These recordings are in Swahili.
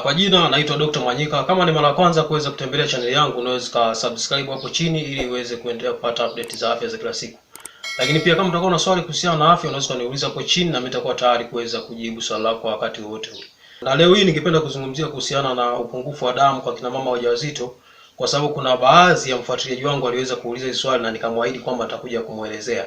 Kwa jina naitwa Dr. Mwanyika. Kama ni mara ya kwanza kuweza kutembelea channel yangu, unaweza subscribe hapo chini ili uweze kuendelea kupata update za afya za kila siku. Lakini pia kama utakuwa na swali kuhusiana na afya, unaweza kuniuliza hapo chini na mimi nitakuwa tayari kuweza kujibu swali lako kwa wakati wote ule. Na leo hii ningependa kuzungumzia kuhusiana na upungufu wa damu kwa kina mama wajawazito, kwa sababu kuna baadhi ya mfuatiliaji wangu aliweza kuuliza hili swali na nikamwahidi kwamba nitakuja kumuelezea.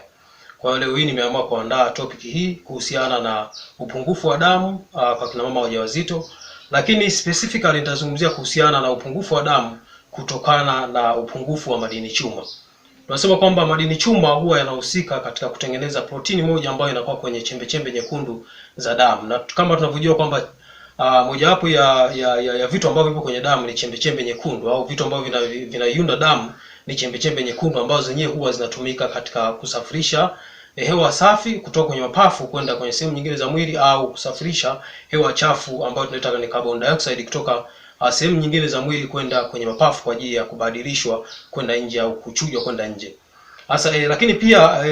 Kwa hiyo leo hii nimeamua kuandaa topic hii kuhusiana na upungufu wa damu kwa kina mama wajawazito. Lakini specifically nitazungumzia kuhusiana na upungufu wa damu kutokana na upungufu wa madini chuma. Tunasema kwamba madini chuma huwa yanahusika katika kutengeneza protini moja ambayo inakuwa kwenye chembe nyekundu za damu. Na kama tunavyojua kwamba mojawapo ya vitu ambavyo vipo kwenye damu ni chembe nyekundu, au vitu ambavyo vinaiunda damu ni chembe nyekundu ambazo zenyewe huwa zinatumika katika kusafirisha hewa safi kutoka kwenye mapafu kwenda kwenye sehemu nyingine za mwili, au kusafirisha hewa chafu ambayo tunaita ni carbon dioxide kutoka sehemu nyingine za mwili kwenda kwenye mapafu kwa ajili ya kubadilishwa kwenda nje au kuchujwa kwenda nje. Sasa lakini pia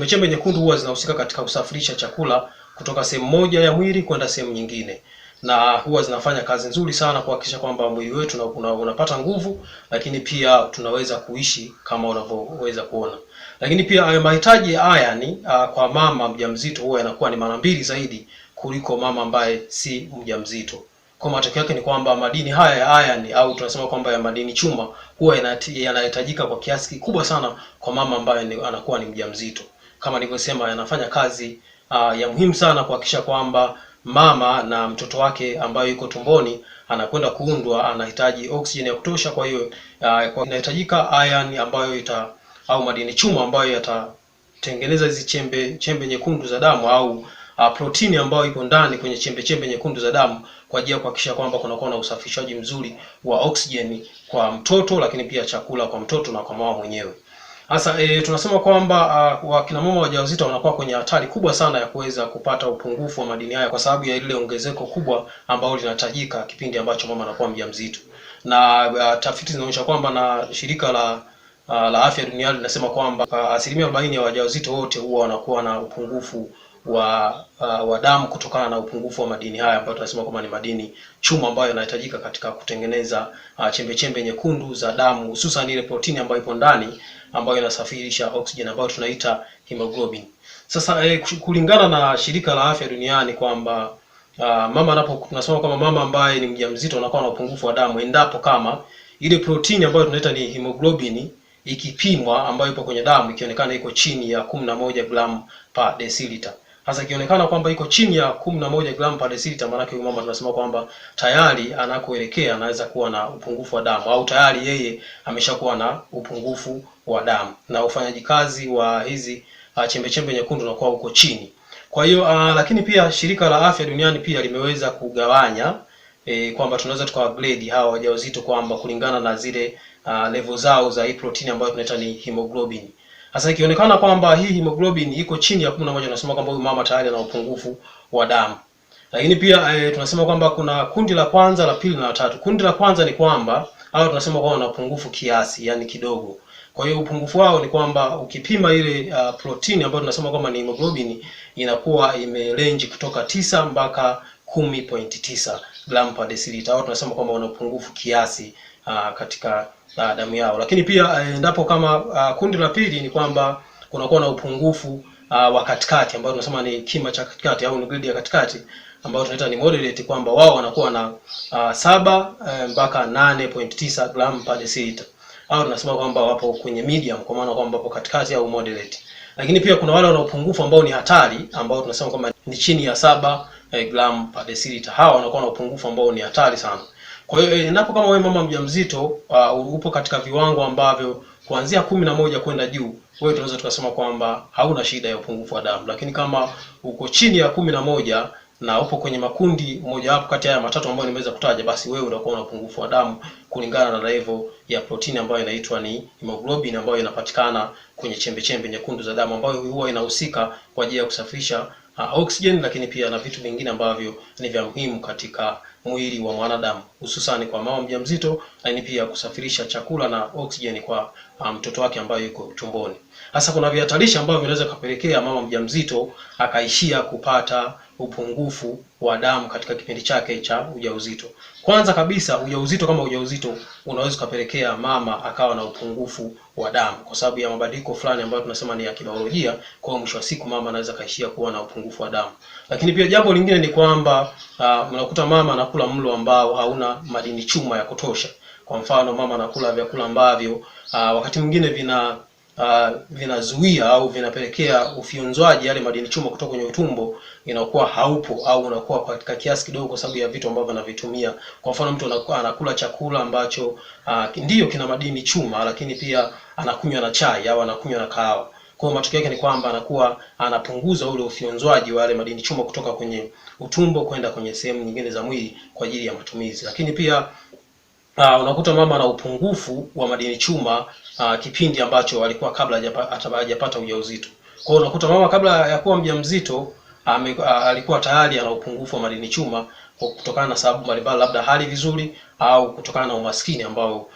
chembe nyekundu huwa zinahusika katika kusafirisha chakula kutoka sehemu moja ya mwili kwenda sehemu nyingine, na huwa zinafanya kazi nzuri sana kuhakikisha kwamba mwili wetu unapata nguvu, lakini pia tunaweza kuishi kama unavyoweza kuona. Lakini pia mahitaji ya iron kwa mama mjamzito huwa yanakuwa ni mara mbili zaidi kuliko mama ambaye si mjamzito. Kwa matokeo yake ni kwamba madini haya ya iron, au tunasema kwamba ya madini chuma, huwa yanahitajika kwa kiasi kikubwa sana kwa mama ambaye anakuwa ni mjamzito. Kama nilivyosema, yanafanya kazi ya muhimu sana kuhakikisha kwamba mama na mtoto wake ambaye yuko tumboni anakwenda kuundwa anahitaji oxygen ya kutosha. Kwa hiyo inahitajika iron ambayo au madini chuma ambayo yatatengeneza hizi chembe nyekundu za damu, au protini ambayo ipo ndani kwenye chembe nyekundu za damu kwa ajili ya kuhakikisha kwamba kunakuwa na usafirishaji mzuri wa oxygen kwa mtoto, lakini pia chakula kwa mtoto na kwa mama mwenyewe. Sasa tunasema kwamba wakina mama wajawazito wanakuwa kwenye hatari kubwa sana ya kuweza kupata upungufu wa madini haya kwa sababu ya ile ongezeko kubwa ambalo linahitajika kipindi ambacho mama anakuwa mjamzito. Na tafiti zinaonyesha kwamba, na shirika la afya duniani linasema kwamba asilimia 40 ya wajawazito wote huwa wanakuwa na upungufu wa damu kutokana na upungufu wa madini haya ambayo tunasema kwamba ni madini chuma ambayo yanahitajika katika kutengeneza chembe nyekundu za damu, hususan ile protini ambayo ipo ndani ambayo inasafirisha oxygen ambayo tunaita hemoglobin. Sasa kulingana na shirika la afya duniani kwamba tunasema kwamba mama ambaye ni mjamzito anakuwa na upungufu wa damu endapo kama ile protini ambayo tunaita ni hemoglobin ikipimwa, ambayo ipo kwenye damu, ikionekana iko chini ya 11 gram per deciliter. Sasa ikionekana kwamba iko chini ya 11 gram per deciliter, maana yake mama tunasema kwamba tayari anakoelekea anaweza kuwa na upungufu wa damu, au tayari yeye ameshakuwa na upungufu wa damu na ufanyaji kazi wa hizi chembe nyekundu unakuwa uko chini. Kwa hiyo lakini pia shirika la afya duniani pia limeweza kugawanya kwamba tunaweza tukawagrade hawa wajawazito kwamba kulingana na zile level zao za hii protini ambayo tunaita ni hemoglobin. Sasa ikionekana kwamba hii hemoglobin iko chini ya 11, tunasema kwamba huyu mama tayari ana upungufu wa damu. Lakini pia tunasema kwamba kuna kundi la kwanza, la pili na la tatu. Kundi la kwanza ni kwamba hao tunasema kwamba wana upungufu kiasi, yani kidogo. Kwa hiyo upungufu wao ni kwamba ukipima ile protini ambayo tunasema kwamba ni hemoglobin inakuwa imerange kutoka 9 mpaka 10.9 gram per deciliter. Hao tunasema kwamba wana upungufu kiasi katika damu yao. Lakini pia endapo kama kundi la pili ni kwamba kunakuwa na upungufu wa katikati ambao tunasema ni kima cha katikati, au ni grade ya katikati ambao tunaita ni moderate, kwamba wao wanakuwa na 7 mpaka 8.9 gram per deciliter. Hao tunasema kwamba wapo kwenye medium, kwa maana kwamba wapo katikati au moderate. Lakini pia kuna wale wana upungufu ambao ni hatari, ambao tunasema kwamba ni chini ya 7 gram per deciliter. Hawa wanakuwa na upungufu ambao ni hatari sana. Kwa hiyo endapo kama wewe mama mjamzito upo katika viwango ambavyo kuanzia 11 kwenda juu, wewe tunaweza tukasema kwamba hauna shida ya upungufu wa damu. Lakini kama uko chini ya 11 na upo kwenye makundi moja wapo kati ya matatu ambayo nimeweza kutaja, basi wewe unakuwa na upungufu wa damu kulingana na level ya protini ambayo inaitwa ni hemoglobin, ambayo inapatikana kwenye chembe nyekundu za damu, ambayo huwa inahusika kwa ajili ya kusafirisha oxygen, lakini pia na vitu vingine ambavyo ni vya muhimu katika mwili wa mwanadamu, hususan kwa mama mjamzito, lakini pia kusafirisha chakula na oxygen kwa mtoto wake ambaye yuko tumboni. Hasa kuna vihatarishi ambavyo vinaweza kupelekea mama mjamzito akaishia kupata upungufu wa damu katika kipindi chake cha ujauzito. Kwanza kabisa, ujauzito kama ujauzito unaweza kupelekea mama akawa na upungufu wa damu kwa sababu ya mabadiliko fulani ambayo tunasema ni ya kibiolojia. Kwa mwisho wa siku mama anaweza kaishia kuwa na upungufu wa damu. Lakini pia jambo lingine ni kwamba unakuta mama anakula mlo ambao hauna madini chuma ya kutosha. Kwa mfano, mama anakula vyakula ambavyo wakati mwingine vinazuia au vinapelekea ufyonzwaji yale madini chuma kutoka kwenye utumbo inakuwa haupo au unakuwa katika kiasi kidogo kwa sababu ya vitu ambavyo anavitumia. Kwa mfano, mtu anakula chakula ambacho ndiyo kina madini chuma, lakini pia anakunywa na chai au anakunywa na kahawa. Kwa hiyo matokeo yake ni kwamba anakuwa anapunguza ule ufyonzwaji wa yale madini chuma kutoka kwenye utumbo kwenda kwenye sehemu nyingine za mwili kwa ajili ya matumizi. Lakini pia unakuta mama ana upungufu wa madini chuma kipindi ambacho alikuwa kabla hajapata ujauzito. Kwa hiyo unakuta mama kabla ya kuwa mjamzito alikuwa tayari ana upungufu wa madini chuma kutokana na sababu mbalimbali, labda hali vizuri au kutokana na umaskini ambao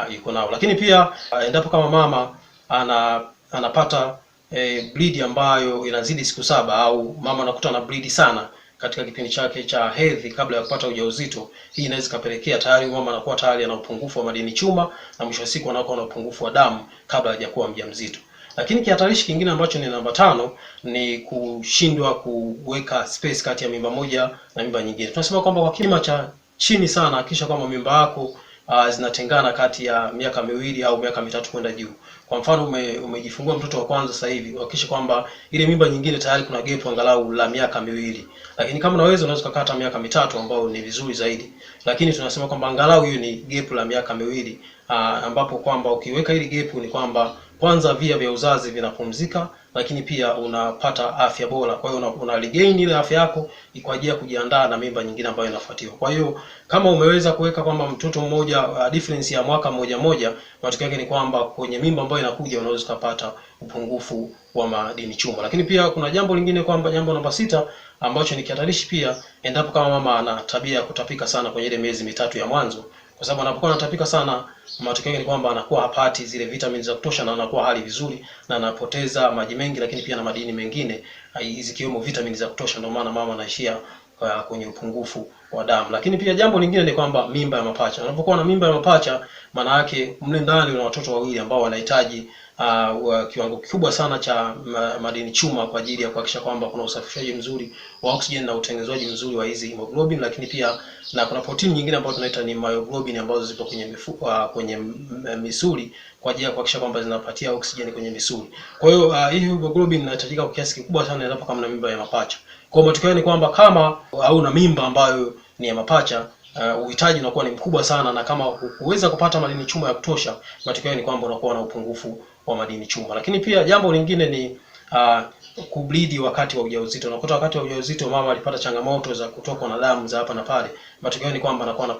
yuko nao. Lakini pia endapo kama mama anapata bleed ambayo inazidi siku 7 au mama anakuta na bleed sana katika kipindi chake cha hedhi kabla ya kupata ujauzito, hii inaweza kupelekea tayari mama anakuwa tayari ana upungufu wa madini chuma na mwisho wa siku anakuwa na upungufu wa damu kabla hajakuwa mjamzito. Lakini kihatarishi kingine ambacho ni namba 5 ni kushindwa kuweka space kati ya mimba moja na mimba nyingine. Tunasema kwamba kwa kima cha chini sana hakikisha kwamba mimba yako zinatengana kati ya miaka 2 au miaka 3 kwenda juu. Kwa mfano, umejifungua mtoto wa kwanza sasa hivi, hakikisha kwamba ile mimba nyingine tayari kuna gap angalau la miaka 2. Lakini kama unaweza kukata miaka 3 ambao ni vizuri zaidi. Lakini tunasema kwamba angalau hiyo ni gap la miaka 2 ambapo kwamba ukiweka ile gap ni kwamba kwanza via vya uzazi vinapumzika, lakini pia unapata afya bora. Kwa hiyo una regain ile afya yako kwa ajili ya kujiandaa na mimba nyingine ambayo inafuatia. Kwa hiyo kama umeweza kuweka kwamba mtoto mmoja difference ya mwaka mmoja, matokeo yake ni kwamba kwenye mimba ambayo inakuja unaweza kupata upungufu wa madini chuma. Lakini pia kuna jambo lingine kwamba jambo namba 6 ambacho ni kihatarishi pia, endapo kama mama ana tabia ya kutapika sana kwenye ile miezi 3 ya mwanzo, kwa sababu anapokuwa anatapika sana matokeo yake ni kwamba anakuwa hapati zile vitamini za kutosha na anakuwa hali vizuri na anapoteza maji mengi, lakini pia na madini mengine zikiwemo vitamini za kutosha. Ndio maana mama anaishia kwenye upungufu wa damu. Lakini pia jambo lingine ni kwamba mimba ya mapacha. Unapokuwa na mimba ya mapacha, maana yake mle ndani una watoto wawili ambao wanahitaji kiwango kikubwa sana cha madini chuma kwa ajili ya kuhakikisha kwamba kuna usafishaji mzuri wa oxygen na utengenezaji mzuri wa hizi hemoglobin. Lakini pia na kuna protein nyingine ambazo tunaita ni myoglobin ambazo zipo kwenye kwenye misuli kwa ajili ya kuhakikisha kwamba zinapatia oxygen kwenye misuli. Kwa hiyo hii hemoglobin inahitajika kwa kiasi kikubwa sana endapo kama na mimba ya mapacha. Kwa matokeo ni kwamba kama au na mimba ambayo ni ya mapacha, uhitaji unakuwa ni mkubwa sana, na kama huweza kupata madini chuma ya kutosha, matokeo ni kwamba unakuwa na upungufu wa madini chuma. Lakini pia jambo lingine ni kubleed wakati wa ujauzito. Unakuta wakati wa ujauzito mama alipata changamoto za kutokwa na damu za hapa na pale, matokeo ni kwamba anakuwa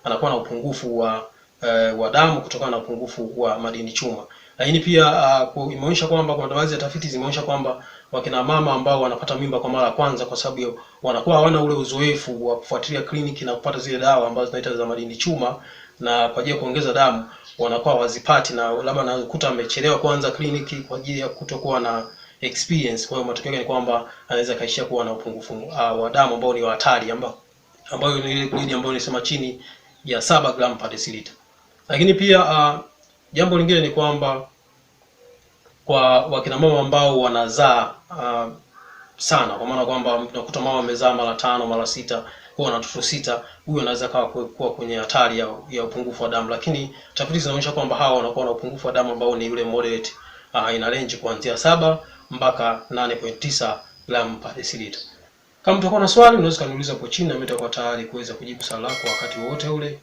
anakuwa na upungufu wa damu kutokana na upungufu wa madini chuma. Lakini pia imeonyesha kwamba kuna baadhi ya tafiti zimeonyesha kwamba wakina mama ambao wanapata mimba kwa mara ya kwanza, kwa sababu wanakuwa hawana ule uzoefu wa kufuatilia kliniki na kupata zile dawa ambazo tunaita za madini chuma na kwa ajili ya kuongeza damu, wanakuwa wazipati na labda nakuta amechelewa kuanza kliniki kwa ajili ya kutokuwa na experience. Kwa hiyo matokeo yake ni kwamba anaweza kaishia kuwa na upungufu wa damu ambao ni hatari, ambayo ni ile bleed ambayo nisema chini ya 7 gram per deciliter. Lakini pia jambo lingine ni kwamba kwa wakina mama ambao wanazaa sana, kwa maana kwamba unakuta mama amezaa mara 5 mara 6, kwa na watoto 6, huyo anaweza kuwa kwenye hatari ya upungufu wa damu. Lakini tafiti zinaonyesha kwamba hawa wanakuwa na upungufu wa damu ambao ni yule moderate, ina range kuanzia 7 mpaka 8.9 gram per deciliter. Kama utakuwa na swali unaweza kuniuliza hapo chini na mimi nitakuwa tayari kuweza kujibu swali lako wakati wote ule.